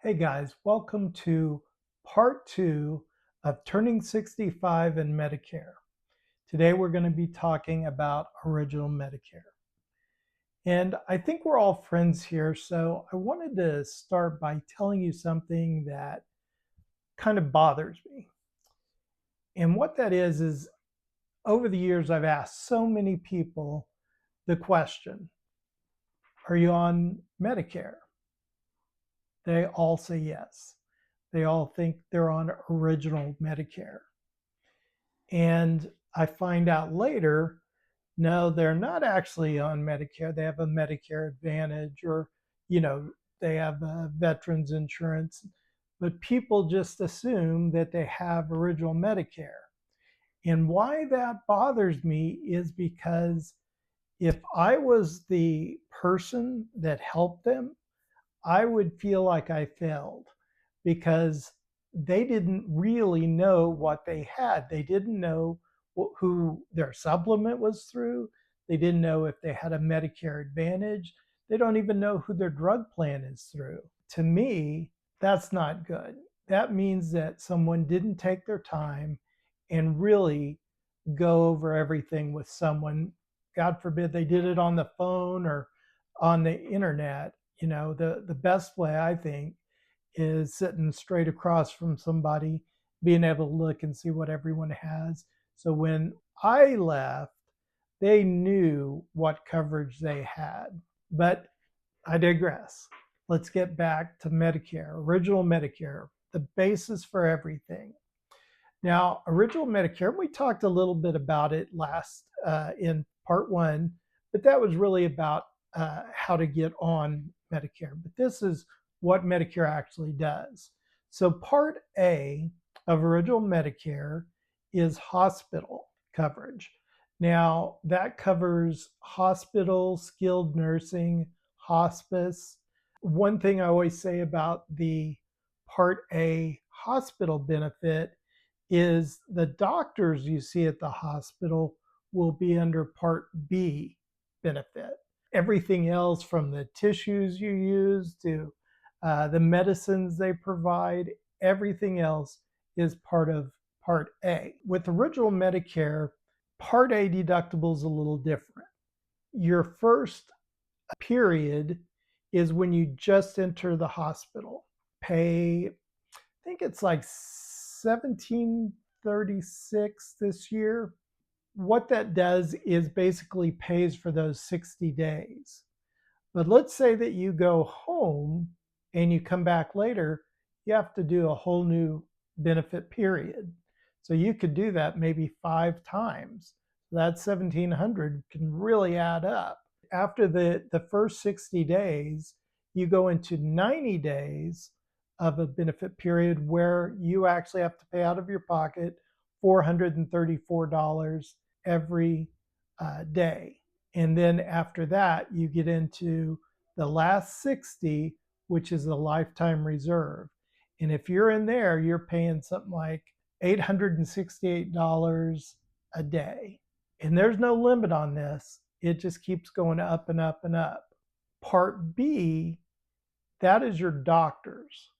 Hey guys, welcome to part two of Turning 65 and Medicare. Today we're going to be talking about Original Medicare. And I think we're all friends here, so I wanted to start by telling you something that kind of bothers me. And what that is over the years, I've asked so many people the question, are you on Medicare? They all say yes. They all think they're on Original Medicare. And I find out later, no, they're not actually on Medicare. They have a Medicare Advantage or, you know, they have veterans insurance. But people just assume that they have Original Medicare. And why that bothers me is because if I was the person that helped them, I would feel like I failed because they didn't really know what they had. They didn't know who their supplement was through. They didn't know if they had a Medicare Advantage. They don't even know who their drug plan is through. To me, that's not good. That means that someone didn't take their time and really go over everything with someone. God forbid they did it on the phone or on the internet. The best way I think is sitting straight across from somebody, being able to look and see what everyone has. So when I left, they knew what coverage they had. But I digress. Let's get back to Medicare, Original Medicare, the basis for everything. Now, Original Medicare, we talked a little bit about it last in part one, but that was really about how to get on Medicare. But this is what Medicare actually does. So, part A of Original Medicare is hospital coverage. Now, that covers hospital, skilled nursing, hospice. One thing I always say about the Part A hospital benefit is the doctors you see at the hospital will be under Part B benefit. Everything else from the tissues you use to the medicines they provide, everything else is part of Part A. With Original Medicare, Part A deductible is a little different. Your first period is when you just enter the hospital. Pay, I think it's like 1736 this year. What that does is basically pays for those 60 days. But let's say that you go home and you come back later, you have to do a whole new benefit period. So you could do that maybe 5 times. That 1700 can really add up. After the first 60 days, you go into 90 days of a benefit period where you actually have to pay out of your pocket $434 every day. And then after that, you get into the last 60, which is the lifetime reserve. And if you're in there, you're paying something like $868 a day. And there's no limit on this. It just keeps going up and up and up. Part B, that is your doctors.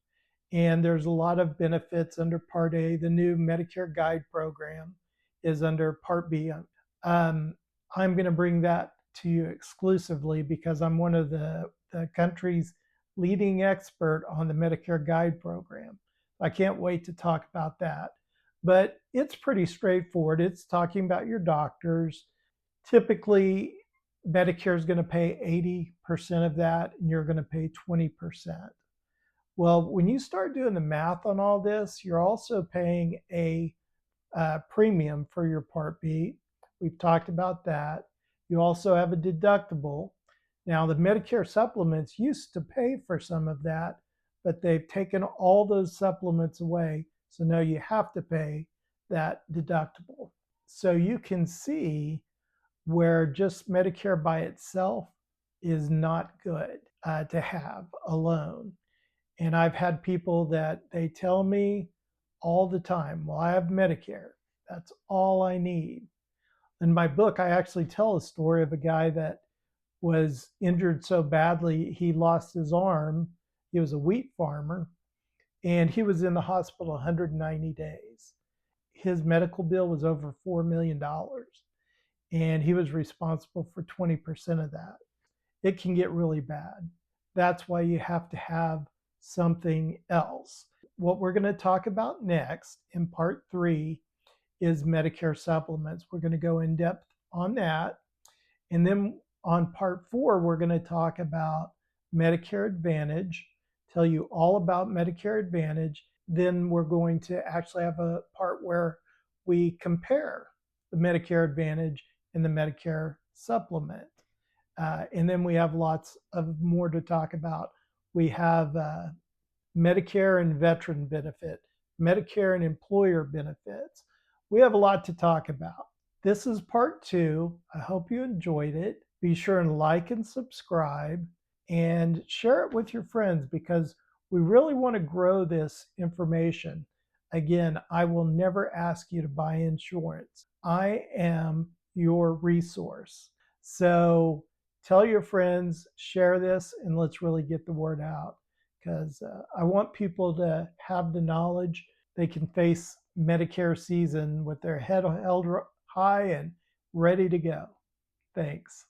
And there's a lot of benefits under Part A. The new Medicare Guide program is under Part B. I'm going to bring that to you exclusively because I'm one of the country's leading expert on the Medicare Guide program. I can't wait to talk about that. But it's pretty straightforward. It's talking about your doctors. Typically, Medicare is going to pay 80% of that, and you're going to pay 20%. Well, when you start doing the math on all this, you're also paying a premium for your Part B. We've talked about that. You also have a deductible. Now, the Medicare supplements used to pay for some of that, but they've taken all those supplements away. So now you have to pay that deductible. So you can see where just Medicare by itself is not good to have alone. And I've had people that they tell me all the time, well, I have Medicare. That's all I need. In my book, I actually tell a story of a guy that was injured so badly he lost his arm. He was a wheat farmer, and he was in the hospital 190 days. His medical bill was over $4 million, and he was responsible for 20% of that. It can get really bad. That's why you have to have something else. What we're going to talk about next in part 3 is Medicare supplements. We're going to go in depth on that. And then on part 4, we're going to talk about Medicare Advantage, tell you all about Medicare Advantage. Then we're going to actually have a part where we compare the Medicare Advantage and the Medicare supplement. And then we have lots of more to talk about. We have Medicare and veteran benefit, Medicare and employer benefits. We have a lot to talk about. This is part 2. I hope you enjoyed it. Be sure and like and subscribe and share it with your friends because we really want to grow this information. Again, I will never ask you to buy insurance. I am your resource. So tell your friends, share this, and let's really get the word out because I want people to have the knowledge they can face Medicare season with their head held high and ready to go. Thanks.